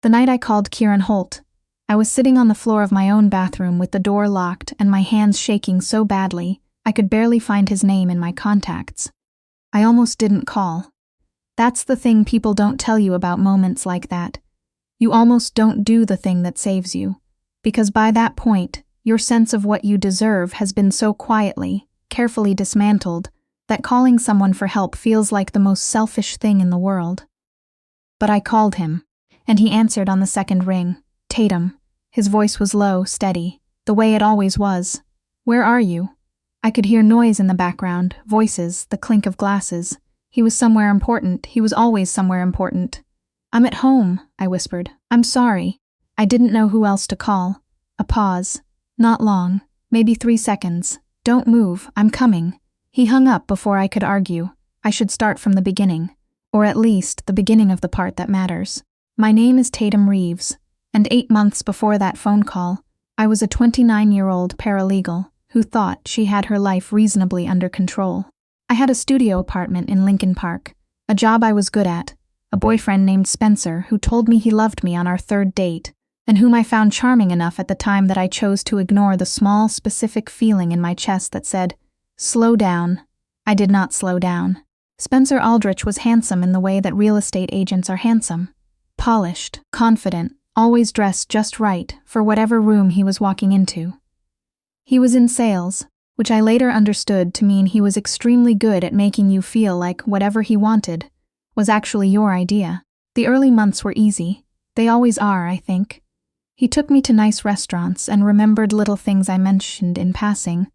The night I called Kieran Holt, I was sitting on the floor of my own bathroom with the door locked and my hands shaking so badly I could barely find his name in my contacts. I almost didn't call. That's the thing people don't tell you about moments like that. You almost don't do the thing that saves you, because by that point, your sense of what you deserve has been so quietly, carefully dismantled that calling someone for help feels like the most selfish thing in the world. But I called him, and he answered on the second ring. Tatum. His voice was low, steady, the way it always was. Where are you? I could hear noise in the background, voices, the clink of glasses. He was somewhere important. He was always somewhere important. I'm at home, I whispered. I'm sorry. I didn't know who else to call. A pause. Not long. Maybe 3 seconds. Don't move. I'm coming. He hung up before I could argue. I should start from the beginning. Or at least the beginning of the part that matters. My name is Tatum Reeves, and 8 months before that phone call, I was a 29-year-old paralegal who thought she had her life reasonably under control. I had a studio apartment in Lincoln Park, a job I was good at, a boyfriend named Spencer who told me he loved me on our 3rd date, and whom I found charming enough at the time that I chose to ignore the small, specific feeling in my chest that said, "Slow down." I did not slow down. Spencer Aldrich was handsome in the way that real estate agents are handsome. Polished, confident, always dressed just right for whatever room he was walking into. He was in sales, which I later understood to mean he was extremely good at making you feel like whatever he wanted was actually your idea. The early months were easy. They always are, I think. He took me to nice restaurants and remembered little things I mentioned in passing.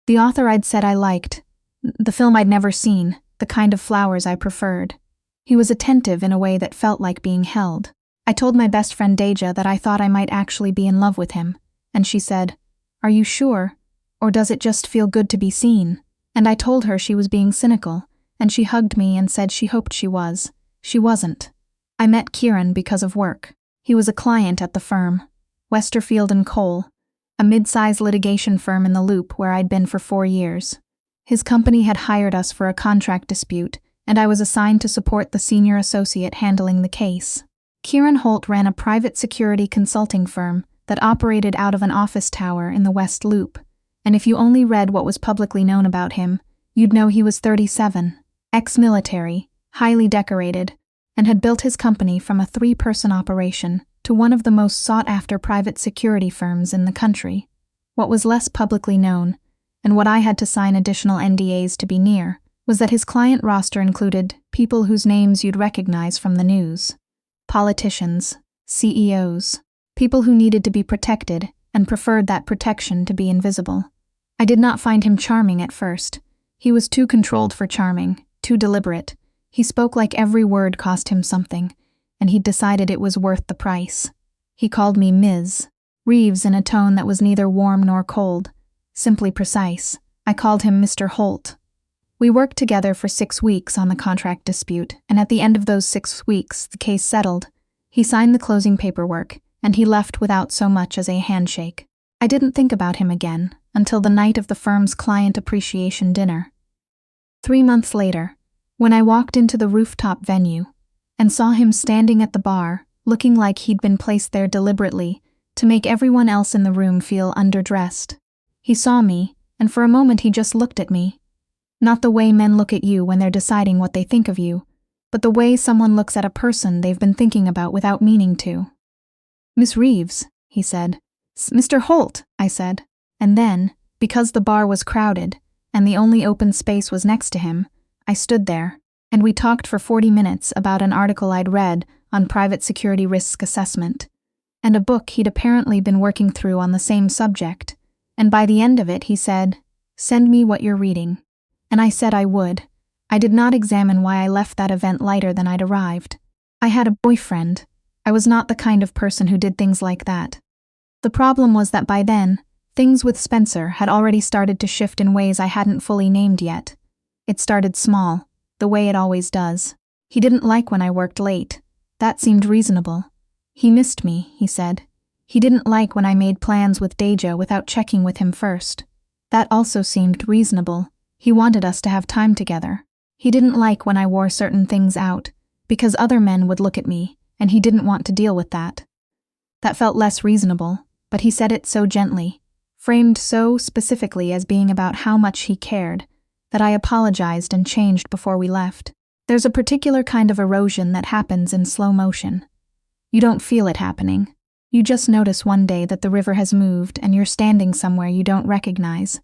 The author I'd said I liked, the film I'd never seen, the kind of flowers I preferred. He was attentive in a way that felt like being held. I told my best friend Deja that I thought I might actually be in love with him, and she said, "Are you sure? Or does it just feel good to be seen?" And I told her she was being cynical, and she hugged me and said she hoped she was. She wasn't. I met Kieran because of work. He was a client at the firm, Westerfield & Cole, a mid-size litigation firm in the Loop where I'd been for 4 years. His company had hired us for a contract dispute, and I was assigned to support the senior associate handling the case. Kieran Holt ran a private security consulting firm that operated out of an office tower in the West Loop, and if you only read what was publicly known about him, you'd know he was 37, ex-military, highly decorated, and had built his company from a 3-person operation to one of the most sought-after private security firms in the country. What was less publicly known, and what I had to sign additional NDAs to be near, was that his client roster included people whose names you'd recognize from the news. Politicians, CEOs, people who needed to be protected and preferred that protection to be invisible. I did not find him charming at first. He was too controlled for charming, too deliberate. He spoke like every word cost him something, and he'd decided it was worth the price. He called me Ms. Reeves in a tone that was neither warm nor cold, simply precise. I called him Mr. Holt. We worked together for 6 weeks on the contract dispute, and at the end of those 6 weeks, the case settled. He signed the closing paperwork, and he left without so much as a handshake. I didn't think about him again until the night of the firm's client appreciation dinner. 3 months later, when I walked into the rooftop venue and saw him standing at the bar, looking like he'd been placed there deliberately to make everyone else in the room feel underdressed. He saw me, and for a moment he just looked at me. Not the way men look at you when they're deciding what they think of you, but the way someone looks at a person they've been thinking about without meaning to. "Miss Reeves," he said. "Mr. Holt," I said. And then, because the bar was crowded, and the only open space was next to him, I stood there, and we talked for 40 minutes about an article I'd read on private security risk assessment, and a book he'd apparently been working through on the same subject, and by the end of it he said, "Send me what you're reading." And I said I would. I did not examine why I left that event lighter than I'd arrived. I had a boyfriend. I was not the kind of person who did things like that. The problem was that by then, things with Spencer had already started to shift in ways I hadn't fully named yet. It started small, the way it always does. He didn't like when I worked late. That seemed reasonable. He missed me, he said. He didn't like when I made plans with Deja without checking with him first. That also seemed reasonable. He wanted us to have time together. He didn't like when I wore certain things out, because other men would look at me and he didn't want to deal with that. That felt less reasonable, but he said it so gently, framed so specifically as being about how much he cared, that I apologized and changed before we left. There's a particular kind of erosion that happens in slow motion. You don't feel it happening. You just notice one day that the river has moved and you're standing somewhere you don't recognize,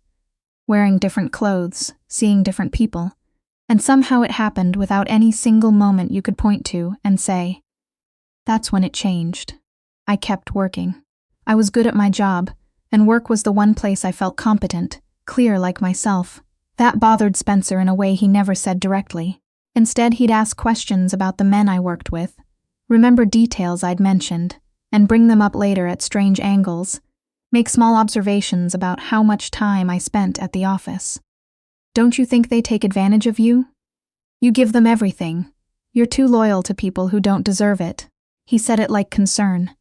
wearing different clothes, seeing different people, and somehow it happened without any single moment you could point to and say, that's when it changed. I kept working. I was good at my job, and work was the one place I felt competent, clear like myself. That bothered Spencer in a way he never said directly. Instead, he'd ask questions about the men I worked with, remember details I'd mentioned, and bring them up later at strange angles, make small observations about how much time I spent at the office. Don't you think they take advantage of you? You give them everything. You're too loyal to people who don't deserve it. He said it like concern.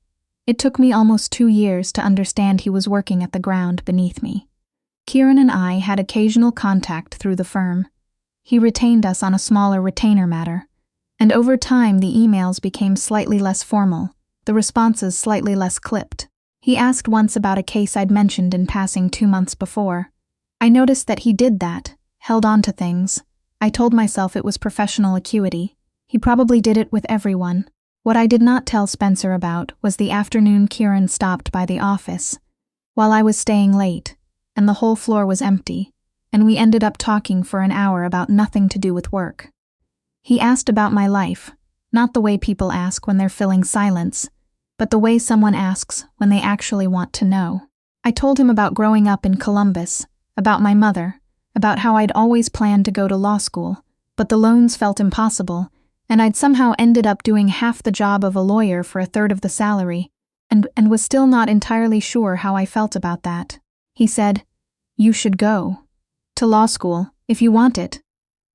It took me almost 2 years to understand he was working at the ground beneath me. Kieran and I had occasional contact through the firm. He retained us on a smaller retainer matter, and over time the emails became slightly less formal, the responses slightly less clipped. He asked once about a case I'd mentioned in passing 2 months before. I noticed that he did that, held on to things. I told myself it was professional acuity. He probably did it with everyone. What I did not tell Spencer about was the afternoon Kieran stopped by the office, while I was staying late, and the whole floor was empty, and we ended up talking for an hour about nothing to do with work. He asked about my life, not the way people ask when they're filling silence, but the way someone asks when they actually want to know. I told him about growing up in Columbus, about my mother, about how I'd always planned to go to law school, but the loans felt impossible, and I'd somehow ended up doing half the job of a lawyer for a third of the salary, and was still not entirely sure how I felt about that. He said, "You should go to law school, if you want it.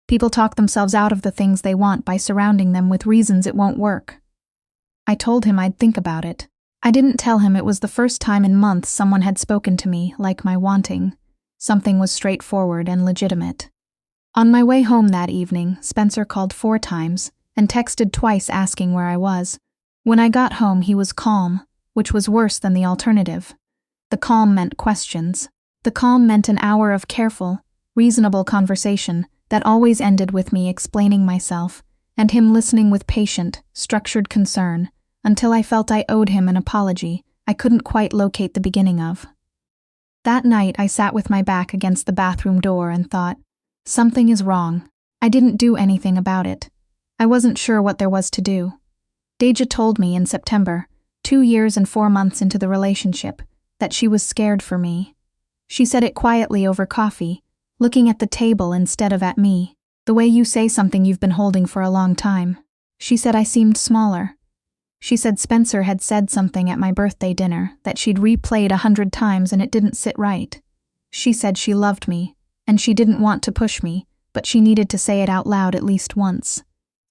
People talk themselves out of the things they want by surrounding them with reasons it won't work." I told him I'd think about it. I didn't tell him it was the first time in months someone had spoken to me like my wanting. Something was straightforward and legitimate. On my way home that evening, Spencer called 4 times, and texted twice asking where I was. When I got home, he was calm, which was worse than the alternative. The calm meant questions. The calm meant an hour of careful, reasonable conversation that always ended with me explaining myself, and him listening with patient, structured concern, until I felt I owed him an apology I couldn't quite locate the beginning of. That night, I sat with my back against the bathroom door and thought, something is wrong. I didn't do anything about it. I wasn't sure what there was to do. Deja told me in September, 2 years and 4 months into the relationship, that she was scared for me. She said it quietly over coffee, looking at the table instead of at me, the way you say something you've been holding for a long time. She said I seemed smaller. She said Spencer had said something at my birthday dinner that she'd replayed 100 times and it didn't sit right. She said she loved me, and she didn't want to push me, but she needed to say it out loud at least once.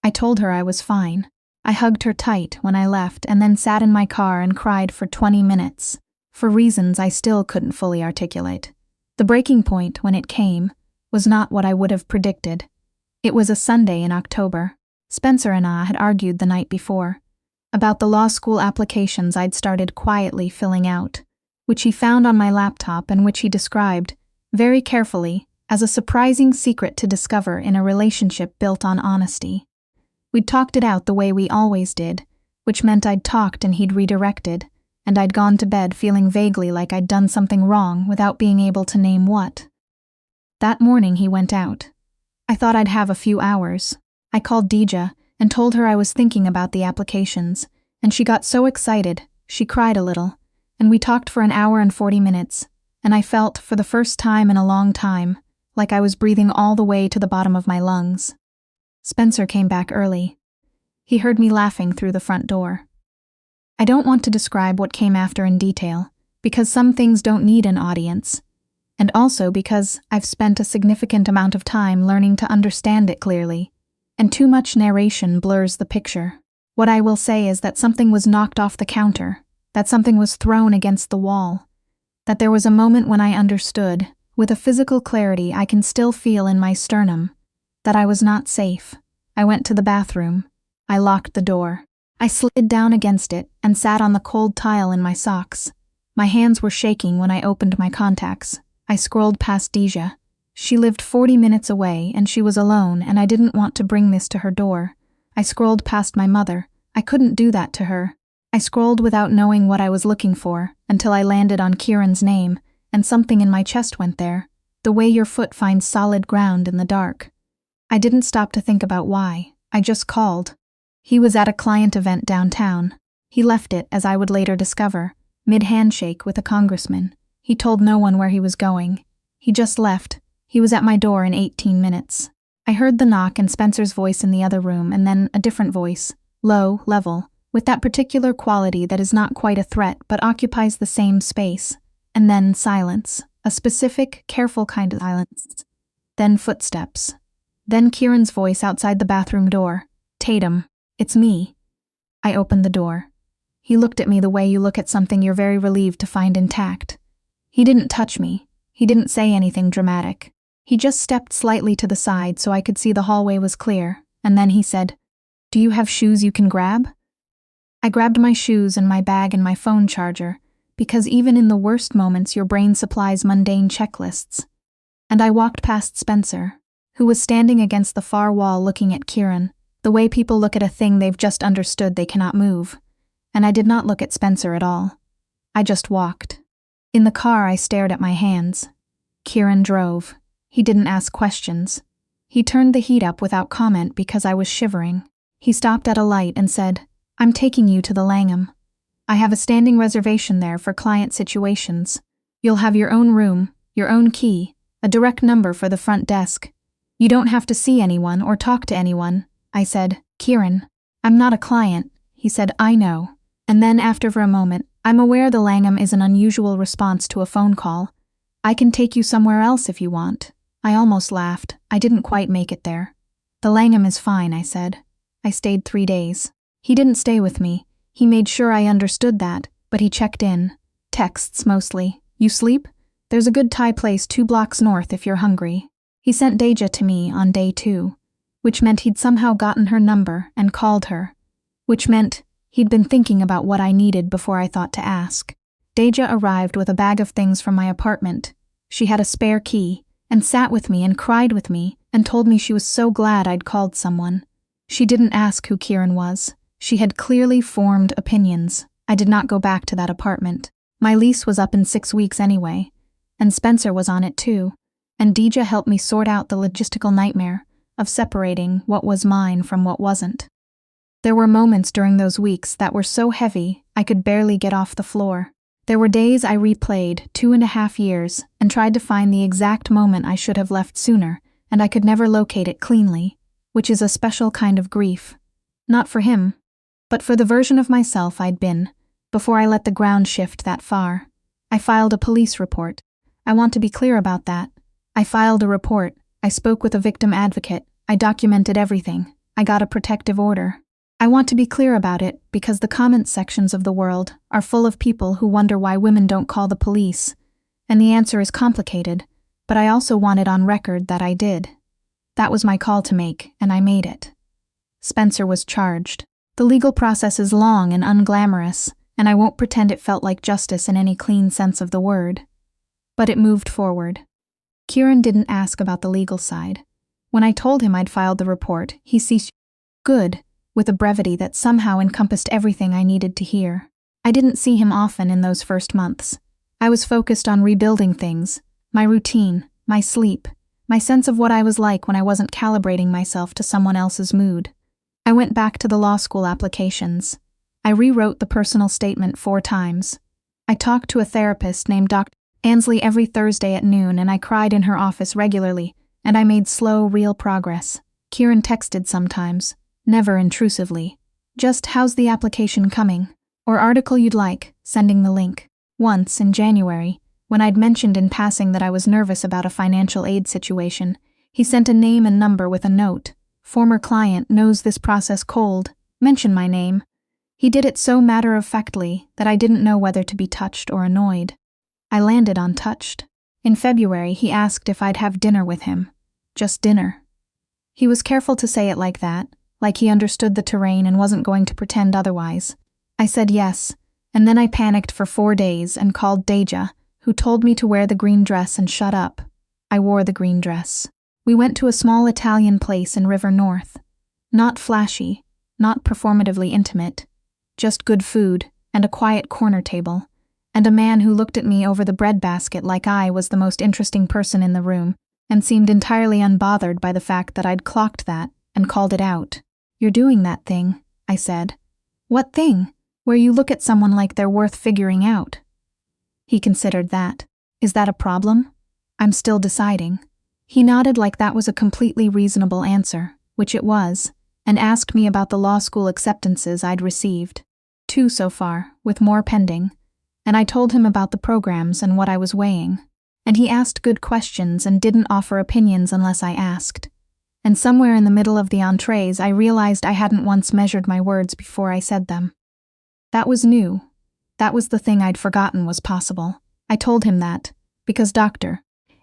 I told her I was fine. I hugged her tight when I left and then sat in my car and cried for 20 minutes, for reasons I still couldn't fully articulate. The breaking point, when it came, was not what I would have predicted. It was a Sunday in October. Spencer and I had argued the night before about the law school applications I'd started quietly filling out, which he found on my laptop and which he described, very carefully, as a surprising secret to discover in a relationship built on honesty. We'd talked it out the way we always did, which meant I'd talked and he'd redirected, and I'd gone to bed feeling vaguely like I'd done something wrong without being able to name what. That morning he went out. I thought I'd have a few hours. I called Deja and told her I was thinking about the applications, and she got so excited, she cried a little, and we talked for an hour and 40 minutes, and I felt, for the first time in a long time, like I was breathing all the way to the bottom of my lungs. Spencer came back early. He heard me laughing through the front door. I don't want to describe what came after in detail, because some things don't need an audience, and also because I've spent a significant amount of time learning to understand it clearly, and too much narration blurs the picture. What I will say is that something was knocked off the counter, that something was thrown against the wall, that there was a moment when I understood, with a physical clarity I can still feel in my sternum, that I was not safe. I went to the bathroom. I locked the door. I slid down against it and sat on the cold tile in my socks. My hands were shaking when I opened my contacts. I scrolled past Deja. She lived 40 minutes away and she was alone, and I didn't want to bring this to her door. I scrolled past my mother. I couldn't do that to her. I scrolled without knowing what I was looking for until I landed on Kieran's name, and something in my chest went there. The way your foot finds solid ground in the dark. I didn't stop to think about why. I just called. He was at a client event downtown. He left it, as I would later discover, mid-handshake with a congressman. He told no one where he was going. He just left. He was at my door in 18 minutes. I heard the knock and Spencer's voice in the other room, and then a different voice, low, level, with that particular quality that is not quite a threat but occupies the same space. And then silence, a specific, careful kind of silence. Then footsteps. Then Kieran's voice outside the bathroom door. Tatum, it's me. I opened the door. He looked at me the way you look at something you're very relieved to find intact. He didn't touch me. He didn't say anything dramatic. He just stepped slightly to the side so I could see the hallway was clear, and then he said, "Do you have shoes you can grab?" I grabbed my shoes and my bag and my phone charger, because even in the worst moments your brain supplies mundane checklists. And I walked past Spencer, who was standing against the far wall looking at Kieran, the way people look at a thing they've just understood they cannot move. And I did not look at Spencer at all. I just walked. In the car I stared at my hands. Kieran drove. He didn't ask questions. He turned the heat up without comment because I was shivering. He stopped at a light and said, "I'm taking you to the Langham. I have a standing reservation there for client situations. You'll have your own room, your own key, a direct number for the front desk. You don't have to see anyone or talk to anyone." I said, "Kieran, I'm not a client." He said, "I know." And then after a moment, "I'm aware the Langham is an unusual response to a phone call. I can take you somewhere else if you want." I almost laughed. I didn't quite make it there. "The Langham is fine," I said. I stayed 3 days. He didn't stay with me. He made sure I understood that, but he checked in. Texts mostly. "You sleep? There's a good Thai place 2 blocks north if you're hungry." He sent Deja to me on day 2, which meant he'd somehow gotten her number and called her, which meant he'd been thinking about what I needed before I thought to ask. Deja arrived with a bag of things from my apartment. She had a spare key, and sat with me and cried with me and told me she was so glad I'd called someone. She didn't ask who Kieran was. She had clearly formed opinions. I did not go back to that apartment. My lease was up in 6 weeks anyway, and Spencer was on it too, and Deja helped me sort out the logistical nightmare of separating what was mine from what wasn't. There were moments during those weeks that were so heavy I could barely get off the floor. There were days I replayed 2.5 years and tried to find the exact moment I should have left sooner, and I could never locate it cleanly, which is a special kind of grief. Not for him, but for the version of myself I'd been, before I let the ground shift that far. I filed a police report. I want to be clear about that. I filed a report. I spoke with a victim advocate. I documented everything. I got a protective order. I want to be clear about it because the comment sections of the world are full of people who wonder why women don't call the police, and the answer is complicated, but I also want it on record that I did. That was my call to make, and I made it. Spencer was charged. The legal process is long and unglamorous, and I won't pretend it felt like justice in any clean sense of the word. But it moved forward. Kieran didn't ask about the legal side. When I told him I'd filed the report, he ceased, "Good," with a brevity that somehow encompassed everything I needed to hear. I didn't see him often in those first months. I was focused on rebuilding things, my routine, my sleep, my sense of what I was like when I wasn't calibrating myself to someone else's mood. I went back to the law school applications. I rewrote the personal statement 4 times. I talked to a therapist named Dr. Ansley every Thursday at noon, and I cried in her office regularly, and I made slow, real progress. Kieran texted sometimes. Never intrusively. Just, "How's the application coming?" Or "Article you'd like," sending the link. Once, in January, when I'd mentioned in passing that I was nervous about a financial aid situation, he sent a name and number with a note. "Former client knows this process cold. Mention my name." He did it so matter-of-factly that I didn't know whether to be touched or annoyed. I landed on touched. In February, he asked if I'd have dinner with him. Just dinner. He was careful to say it like that, like he understood the terrain and wasn't going to pretend otherwise. I said yes, and then I panicked for 4 days and called Deja, who told me to wear the green dress and shut up. I wore the green dress. We went to a small Italian place in River North. Not flashy, not performatively intimate, just good food and a quiet corner table, and a man who looked at me over the breadbasket like I was the most interesting person in the room and seemed entirely unbothered by the fact that I'd clocked that and called it out. "You're doing that thing," I said. "What thing?" "Where you look at someone like they're worth figuring out." He considered that. "Is that a problem?" "I'm still deciding." He nodded like that was a completely reasonable answer, which it was, and asked me about the law school acceptances I'd received. 2 so far, with more pending, and I told him about the programs and what I was weighing. And he asked good questions and didn't offer opinions unless I asked. And somewhere in the middle of the entrees I realized I hadn't once measured my words before I said them. That was new. That was the thing I'd forgotten was possible. I told him that, because Dr.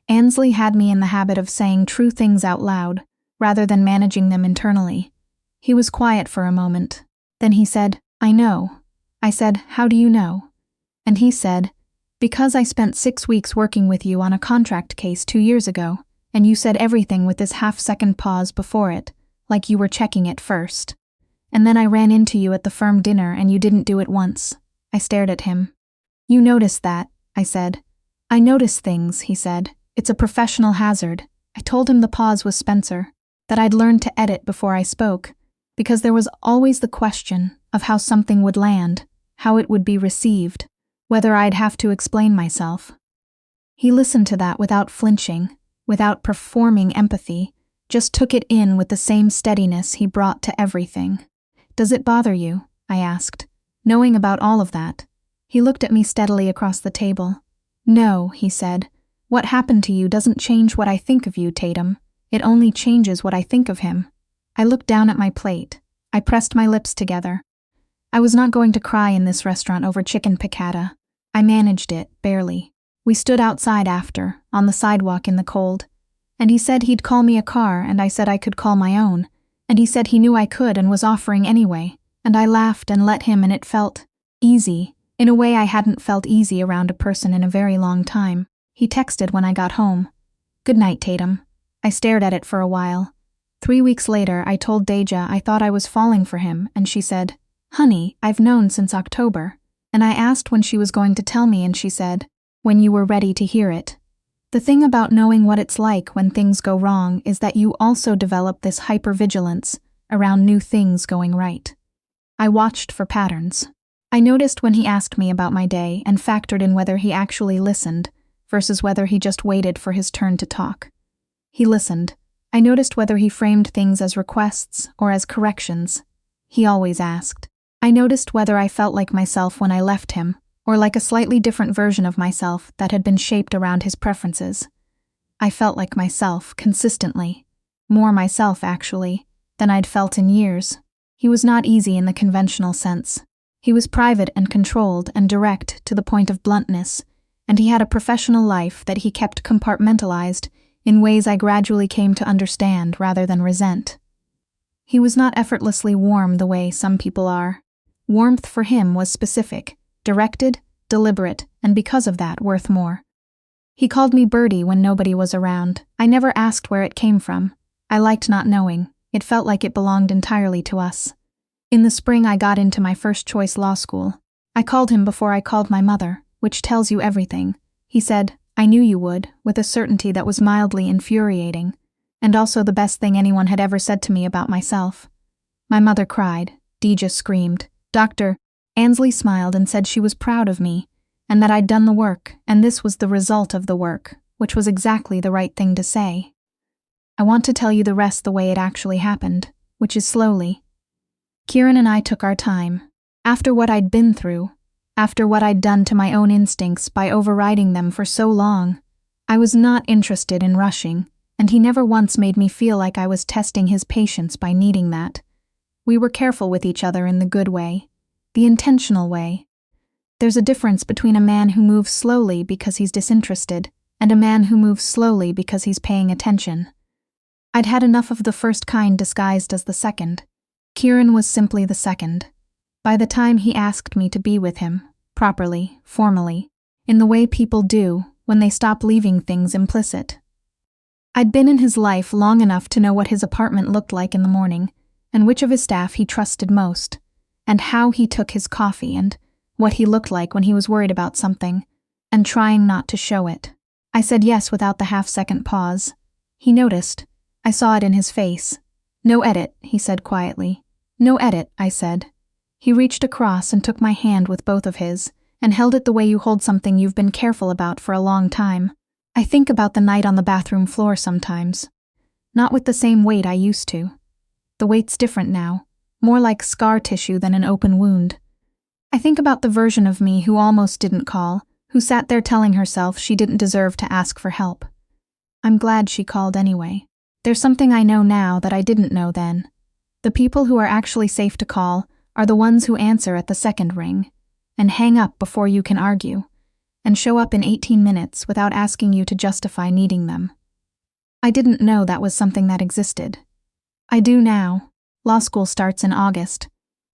Ansley had me in the habit of saying true things out loud, rather than managing them internally. He was quiet for a moment. Then he said, "I know." I said, "How do you know?" And he said, "Because I spent 6 weeks working with you on a contract case 2 years ago, and you said everything with this half-second pause before it, like you were checking it first. And then I ran into you at the firm dinner and you didn't do it once." I stared at him. "You noticed that," I said. "I notice things," he said. "It's a professional hazard." I told him the pause was Spencer, that I'd learned to edit before I spoke, because there was always the question of how something would land, how it would be received, whether I'd have to explain myself. He listened to that without flinching, without performing empathy, just took it in with the same steadiness he brought to everything. "Does it bother you?" I asked, knowing about all of that. He looked at me steadily across the table. "No," he said. "What happened to you doesn't change what I think of you, Tatum. It only changes what I think of him." I looked down at my plate. I pressed my lips together. I was not going to cry in this restaurant over chicken piccata. I managed it, barely. We stood outside after, on the sidewalk in the cold. And he said he'd call me a car, and I said I could call my own. And he said he knew I could and was offering anyway. And I laughed and let him, and it felt easy, in a way I hadn't felt easy around a person in a very long time. He texted when I got home. "Good night, Tatum." I stared at it for a while. 3 weeks later, I told Deja I thought I was falling for him, and she said, "Honey, I've known since October." And I asked when she was going to tell me, and she said, "When you were ready to hear it." The thing about knowing what it's like when things go wrong is that you also develop this hypervigilance around new things going right. I watched for patterns. I noticed when he asked me about my day and factored in whether he actually listened versus whether he just waited for his turn to talk. He listened. I noticed whether he framed things as requests or as corrections. He always asked. I noticed whether I felt like myself when I left him, or like a slightly different version of myself that had been shaped around his preferences. I felt like myself, consistently. More myself, actually, than I'd felt in years. He was not easy in the conventional sense. He was private and controlled and direct to the point of bluntness, and he had a professional life that he kept compartmentalized in ways I gradually came to understand rather than resent. He was not effortlessly warm the way some people are. Warmth for him was specific, directed, deliberate, and because of that, worth more. He called me Birdie when nobody was around. I never asked where it came from. I liked not knowing. It felt like it belonged entirely to us. In the spring, I got into my first-choice law school. I called him before I called my mother, which tells you everything. He said, "I knew you would," with a certainty that was mildly infuriating, and also the best thing anyone had ever said to me about myself. My mother cried. Deja screamed. Dr. Ansley smiled and said she was proud of me, and that I'd done the work, and this was the result of the work, which was exactly the right thing to say. I want to tell you the rest the way it actually happened, which is slowly. Kieran and I took our time. After what I'd been through, after what I'd done to my own instincts by overriding them for so long, I was not interested in rushing, and he never once made me feel like I was testing his patience by needing that. We were careful with each other in the good way, the intentional way. There's a difference between a man who moves slowly because he's disinterested and a man who moves slowly because he's paying attention. I'd had enough of the first kind disguised as the second, Kieran was simply the second. By the time he asked me to be with him, properly, formally, in the way people do when they stop leaving things implicit. I'd been in his life long enough to know what his apartment looked like in the morning, and which of his staff he trusted most, and how he took his coffee, and what he looked like when he was worried about something, and trying not to show it. I said yes without the half-second pause. He noticed. I saw it in his face. "No edit," he said quietly. "No edit," I said. He reached across and took my hand with both of his, and held it the way you hold something you've been careful about for a long time. I think about the night on the bathroom floor sometimes. Not with the same weight I used to. The weight's different now, more like scar tissue than an open wound. I think about the version of me who almost didn't call, who sat there telling herself she didn't deserve to ask for help. I'm glad she called anyway. There's something I know now that I didn't know then. The people who are actually safe to call are the ones who answer at the second ring, and hang up before you can argue, and show up in 18 minutes without asking you to justify needing them. I didn't know that was something that existed. I do now. Law school starts in August.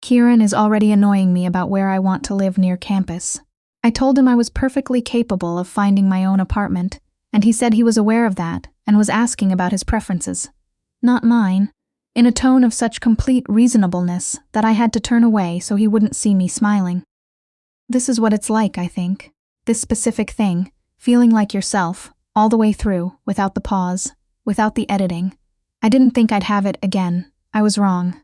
Kieran is already annoying me about where I want to live near campus. I told him I was perfectly capable of finding my own apartment, and he said he was aware of that and was asking about his preferences. Not mine, in a tone of such complete reasonableness that I had to turn away so he wouldn't see me smiling. This is what it's like, I think. This specific thing, feeling like yourself, all the way through, without the pause, without the editing. I didn't think I'd have it again. I was wrong.